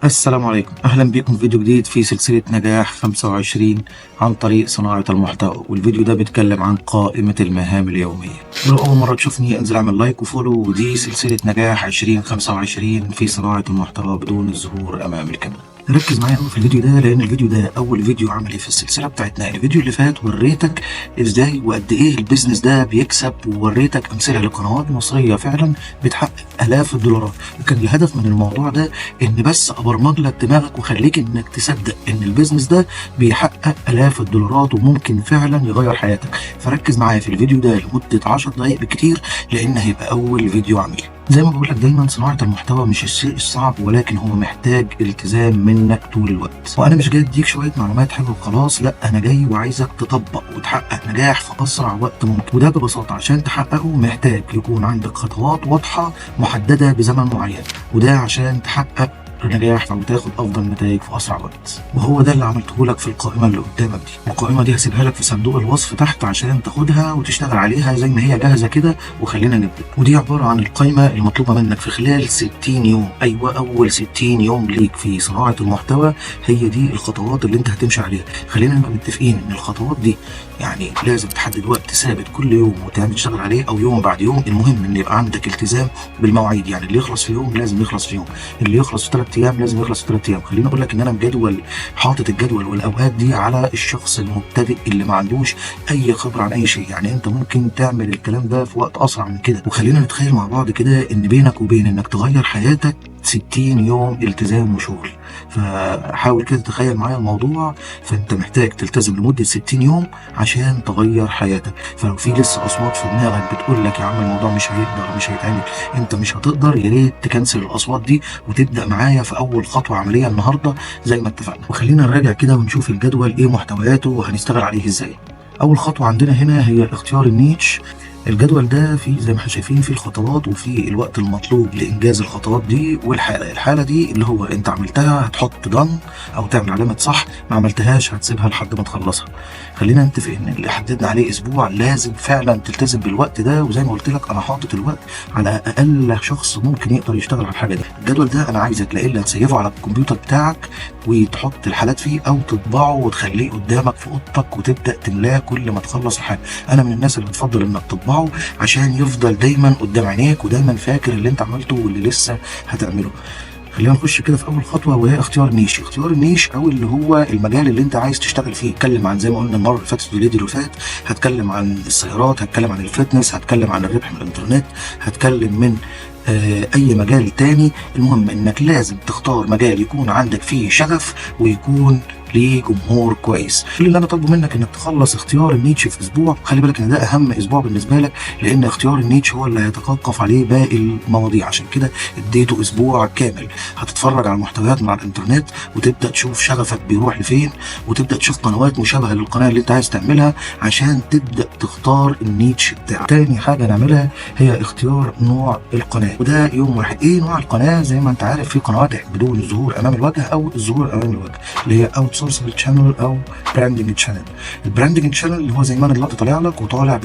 السلام عليكم، أهلا بكم في فيديو جديد في سلسلة نجاح 25 عن طريق صناعة المحتوى. والفيديو ده بيتكلم عن قائمة المهام اليومية. ولو أول مرة تشوفني انزل اعمل لايك وفولو، ودي سلسلة نجاح 2025 في صناعة المحتوى بدون الظهور أمام الكاميرا. ركز معايا في الفيديو ده لأن الفيديو ده أول فيديو عملي في السلسلة بتاعتنا. الفيديو اللي فات وريتك إزاي وقد إيه البيزنس ده بيكسب، ووريتك أمثلة لقنوات مصرية فعلا بتحقق آلاف الدولارات. وكان الهدف من الموضوع ده إن بس أبرمج لك دماغك وخليك إنك تصدق إن البيزنس ده بيحقق آلاف الدولارات وممكن فعلا يغير حياتك. فركز معايا في الفيديو ده لمدة 10 دقايق بالكتير لأن هيبقى أول فيديو عملي. زي ما بقولك دايما صناعة المحتوى مش الشيء الصعب، ولكن هو محتاج التزام منك طول الوقت. وانا مش جاي اديك شوية معلومات حلوة وخلاص، لا انا جاي وعايزك تطبق وتحقق نجاح في اسرع وقت ممكن. وده ببساطة عشان تحققه محتاج يكون عندك خطوات واضحة محددة بزمن معين، وده عشان تحقق نجاح او تاخد افضل نتائج في اسرع وقت. وهو ده اللي عملته لك في القائمه اللي قدامك دي. القائمه دي هسيبها لك في صندوق الوصف تحت عشان تاخدها وتشتغل عليها زي ما هي جاهزه كده. وخلينا نبدا. ودي عباره عن القائمه المطلوبه منك في خلال 60 يوم. ايوه، اول 60 يوم ليك في صناعه المحتوى هي دي الخطوات اللي انت هتمشي عليها. خلينا نبقى متفقين ان الخطوات دي يعني لازم تحدد وقت ثابت كل يوم وتعمل تشتغل عليه، او يوم بعد يوم. المهم ان يبقى عندك التزام بالمواعيد، يعني اللي يخلص في يوم لازم يخلص في يوم، اللي يخلص في 3 ايام لازم يخلص في 3 ايام. خليني اقول لك ان انا مجدول حاطط الجدول والاوقات دي على الشخص المبتدئ اللي ما عندوش اي خبره عن اي شيء. يعني انت ممكن تعمل الكلام ده في وقت اسرع من كده. وخلينا نتخيل مع بعض كده ان بينك وبين انك تغير حياتك 60 يوم التزام وشغل. فحاول كده تتخيل معايا الموضوع. فانت محتاج تلتزم لمدة 60 يوم عشان تغير حياتك. فلو في لسه اصوات في دماغك بتقول لك يا عم الموضوع مش هيقدر، مش هيتعمل، انت مش هتقدر، يا ريت تكنسل الاصوات دي وتبدا معايا في اول خطوة عملية النهاردة زي ما اتفقنا. وخلينا نراجع كده ونشوف الجدول ايه محتوياته وهنشتغل عليه ازاي. اول خطوة عندنا هنا هي اختيار النيتش. الجدول ده فيه زي ما احنا شايفين فيه الخطوات وفيه الوقت المطلوب لإنجاز الخطوات دي، والحالة دي اللي هو أنت عملتها هتحط دن أو تعمل علامة صح، ما عملتهاش هتسيبها لحد ما تخلصها. خلينا نتفق إن اللي حددنا عليه أسبوع لازم فعلا تلتزم بالوقت ده. وزي ما قلت لك أنا حاطط الوقت على أقل شخص ممكن يقدر يشتغل على الحاجة دي. الجدول ده أنا عايزك لا إلا تسيفه على الكمبيوتر بتاعك وتحط الحالات فيه، أو تطبعه وتخليه قدامك في أوضتك وتبدأ تملاه كل ما تخلص الحاجة. أنا من الناس اللي بتفضل إنك تطبعه عشان يفضل دايما قدام عينيك ودايما فاكر اللي انت عملته واللي لسه هتعمله. خلينا نخش كده في اول خطوه وهي اختيار نيش. اختيار النيش او اللي هو المجال اللي انت عايز تشتغل فيه. اتكلم عن زي ما قلنا المره اللي فاتت في الفيديو اللي فات، هتكلم عن السيارات، هتكلم عن الفتنس، هتكلم عن الربح من الانترنت، هتكلم من اي مجال تاني. المهم انك لازم تختار مجال يكون عندك فيه شغف ويكون ليه جمهور كويس. اللي انا طالبه منك انك تخلص اختيار النيتش في اسبوع. خلي بالك ان ده اهم اسبوع بالنسبه لك، لان اختيار النيتش هو اللي هيتوقف عليه باقي المواضيع. عشان كده اديته اسبوع كامل. هتتفرج على المحتويات من على الانترنت وتبدا تشوف شغفك بيروح لفين، وتبدا تشوف قنوات مشابهه للقناه اللي انت عايز تعملها عشان تبدا تختار النيتش بتاعك. تاني حاجه نعملها هي اختيار نوع القناه، وده يوم واحد. ايه نوع القناه؟ زي ما انت عارف في قنوات بدون الظهور امام الوجه او الظهور امام الوجه، اللي هي سورسبل تشانل او براندنج تشانل. البراندنج تشانل اللي هو زي ما انا دلوقتي طالع لك وطالع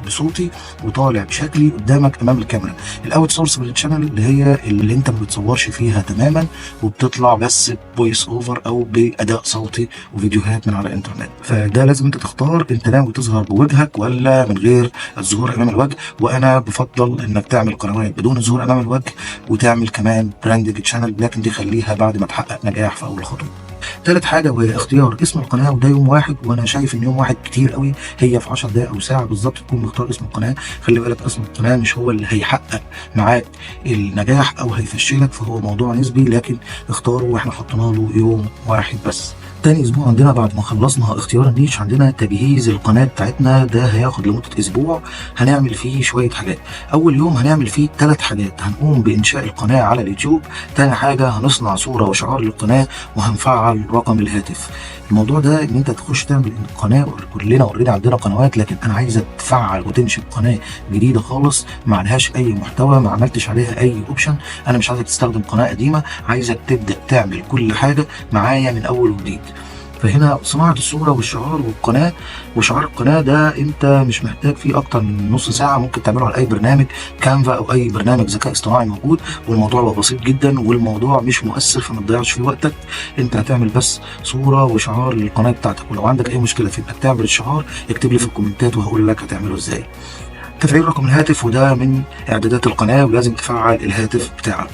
بصوتي وطالع بشكلي قدامك امام الكاميرا. الاوت سورسبل تشانل اللي هي اللي انت ما بتصورش فيها تماما وبتطلع بس بويس اوفر او باداء صوتي وفيديوهات من على الانترنت. فده لازم انت تختار انت ناوي تظهر بوجهك ولا من غير الظهور امام الوجه. وانا بفضل انك تعمل قنوات بدون الظهور امام الوجه وتعمل كمان براندنج تشانل، لكن دي خليها بعد ما تحقق نجاح في اول خطوه. ثالث حاجه وهي اختيار اسم القناه، وده يوم واحد. وانا شايف ان يوم واحد كتير قوي، هي في 10 دقائق او ساعه بالظبط تكون مختار اسم القناه. خلي بالك اسم القناه مش هو اللي هيحقق معاك النجاح او هيفشلك، فهو موضوع نسبي، لكن اختاره واحنا حطينا له يوم واحد بس. تاني اسبوع عندنا بعد ما خلصنا اختيار النيش عندنا تجهيز القناه بتاعتنا. ده هياخد لمده اسبوع. هنعمل فيه شويه حاجات. اول يوم هنعمل فيه 3 حاجات. هنقوم بانشاء القناه على اليوتيوب. تاني حاجه هنصنع صوره وشعار للقناه، وهنفعل رقم الهاتف. الموضوع ده ان انت تخش تعمل القناه، كلنا اوريدي عندنا قنوات، لكن انا عايزك تفعل وتنشئ قناه جديده خالص ما عليهاش اي محتوى، ما عملتش عليها اي اوبشن. انا مش عايزك تستخدم قناه قديمه، عايزك تبدا تعمل كل حاجه معايا من اول وجديد. فهنا صناعة الصورة والشعار والقناة وشعار القناة ده انت مش محتاج فيه اكتر من نص ساعة، ممكن تعمله على اي برنامج كانفا او اي برنامج ذكاء اصطناعي موجود، والموضوع بقى بسيط جدا والموضوع مش مؤثر، فما تضيعش فيه وقتك. انت هتعمل بس صورة وشعار للقناة بتاعتك، ولو عندك اي مشكلة في انك تعمل الشعار اكتب لي في الكومنتات وهقول لك هتعمله ازاي. تفعيل رقم الهاتف، وده من اعدادات القناة ولازم تفعل الهاتف بتاعك.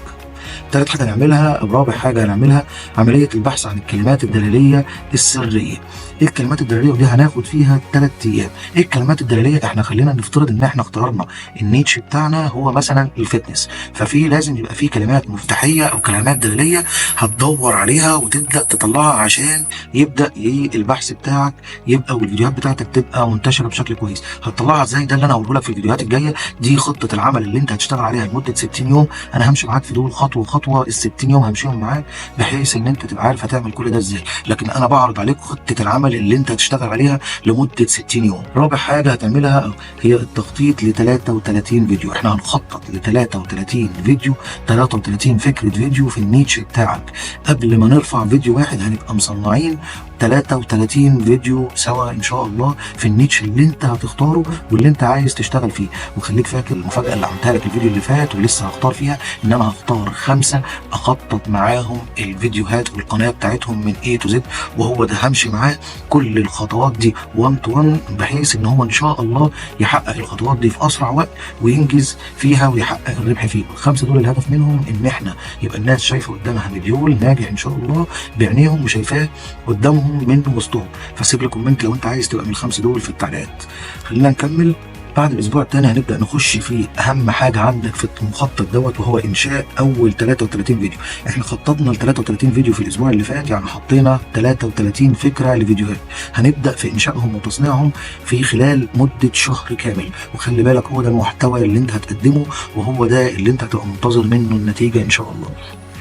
تالت حاجة نعملها أو رابع حاجة هنعملها عملية البحث عن الكلمات الدلالية السرية. ايه الكلمات الدلالية؟ ودي هناخد فيها 3 أيام. ايه الكلمات الدلالية؟ احنا خلينا نفترض ان احنا اخترنا النيتش بتاعنا هو مثلا الفتنس، ففي لازم يبقى في كلمات مفتاحية او كلمات دلالية هتدور عليها وتبدأ تطلعها عشان يبدأ البحث بتاعك يبقى والفيديوهات بتاعتك تبقى منتشرة بشكل كويس. هتطلعها ازاي؟ ده اللي انا هقوله لك في الفيديوهات الجاية. دي خطة العمل اللي انت هتشتغل عليها لمدة 60 يوم. انا همشي معاك في دول خطوة خطوة، ال60 يوم همشيهم معاك بحيث ان انت تبقى عارف هتعمل كل ده ازاي، لكن انا بعرض عليك خطة العمل اللي انت هتشتغل عليها لمدة 60 يوم. رابع حاجة هتعملها هي التخطيط ل 33 فيديو. احنا هنخطط ل 33 فيديو، 33 فكرة فيديو في النيتش بتاعك. قبل ما نرفع فيديو واحد هنبقى مصنعين 33 فيديو سوا ان شاء الله في النيتش اللي انت هتختاره واللي انت عايز تشتغل فيه. وخليك فاكر المفاجأة اللي عملتها لك الفيديو اللي فات ولسه هختار فيها، ان انا هختار 5 اخطط معاهم الفيديوهات والقناة بتاعتهم من A to Z، وهو ده همشي معاه كل الخطوات دي 1 to 1 بحيث ان هو ان شاء الله يحقق الخطوات دي في اسرع وقت وينجز فيها ويحقق الربح فيه. ال5 دول الهدف منهم ان احنا يبقى الناس شايفه قدامها مديول ناجح ان شاء الله بعينيهم وشايفاه قدامهم من وسطهم. فسيب لي كومنت لو انت عايز تبقى من ال5 دول في التعليقات. خلينا نكمل. بعد الاسبوع الثاني هنبدا نخش في اهم حاجه عندك في المخطط دوت، وهو انشاء اول 33 فيديو. احنا خططنا ل 33 فيديو في الاسبوع اللي فات، يعني حطينا 33 فكره لفيديوهات هنبدا في انشائهم وتصنيعهم في خلال مده شهر كامل. وخلي بالك هو ده المحتوى اللي انت هتقدمه وهو ده اللي انت هتبقى منتظر منه النتيجه ان شاء الله.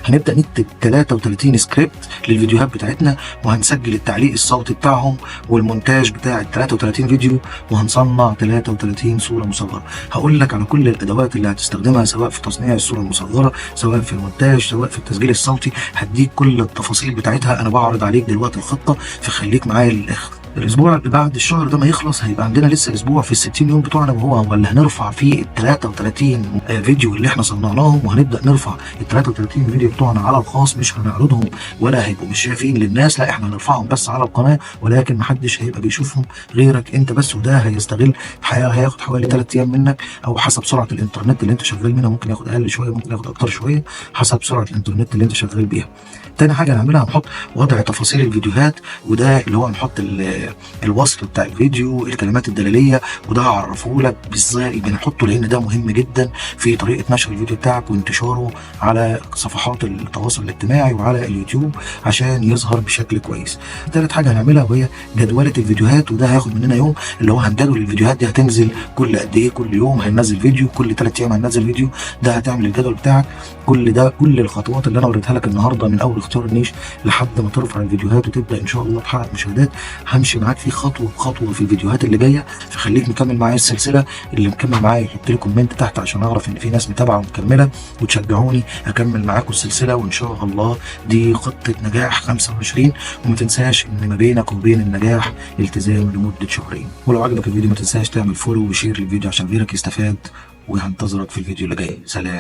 هنبدأ نكتب 33 سكريبت للفيديوهات بتاعتنا، وهنسجل التعليق الصوتي بتاعهم والمونتاج بتاع ال 33 فيديو، وهنصنع 33 صورة مصغرة. هقول لك على كل الأدوات اللي هتستخدمها سواء في تصنيع الصورة المصغرة، سواء في المونتاج، سواء في التسجيل الصوتي. هديك كل التفاصيل بتاعتها، أنا بعرض عليك دلوقتي الخطة فخليك معايا للآخر. الاسبوع اللي بعد الشهر ده ما يخلص هيبقى عندنا لسه اسبوع في ال60 يوم بتوعنا، وهو اللي هنرفع فيه ال 33 فيديو اللي احنا صنعناهم، وهنبدا نرفع ال 33 فيديو بتوعنا على الخاص. مش هنعرضهم ولا هيبقوا مش شايفين للناس، لا احنا هنرفعهم بس على القناه، ولكن محدش هيبقى بيشوفهم غيرك انت بس. وده هيستغل هياخد حوالي 3 ايام منك، او حسب سرعه الانترنت اللي انت شغال منها، ممكن ياخد اقل شويه ممكن ياخد اكتر شويه حسب سرعه الانترنت اللي انت شغال بيها. تاني حاجه هنعملها هنحط وضع تفاصيل الفيديوهات، وده اللي هو هنحط الوصف بتاع الفيديو، الكلمات الدلاليه، وده هعرفه لك ازاي بنحطه لان ده مهم جدا في طريقه نشر الفيديو بتاعك وانتشاره على صفحات التواصل الاجتماعي وعلى اليوتيوب عشان يظهر بشكل كويس. ثالث حاجه هنعملها وهي جدوله الفيديوهات، وده هياخد مننا يوم، اللي هو هنجدول الفيديوهات دي هتنزل كل قد ايه. كل يوم هننزل فيديو، كل 3 ايام هننزل فيديو. ده هتعمل الجدول بتاعك. كل الخطوات اللي انا وريتها لك النهارده من اول اختيار النيش لحد ما ترفع الفيديوهات وتبدا ان شاء الله تحقق مشاهدات، همشي معاك في خطوه بخطوه في الفيديوهات اللي جايه. فخليك مكمل معايا السلسله. اللي مكمل معايا يحط لي كومنت تحت عشان اعرف ان في ناس متابعه ومكمله وتشجعوني اكمل معاكم السلسله، وان شاء الله دي خطه نجاح 25. وما تنساش ان ما بينك وبين النجاح التزام لمده شهرين. ولو عجبك الفيديو ما تنساش تعمل فولو وشير للفيديو عشان غيرك يستفاد، وهنتظرك في الفيديو اللي جاي. سلام.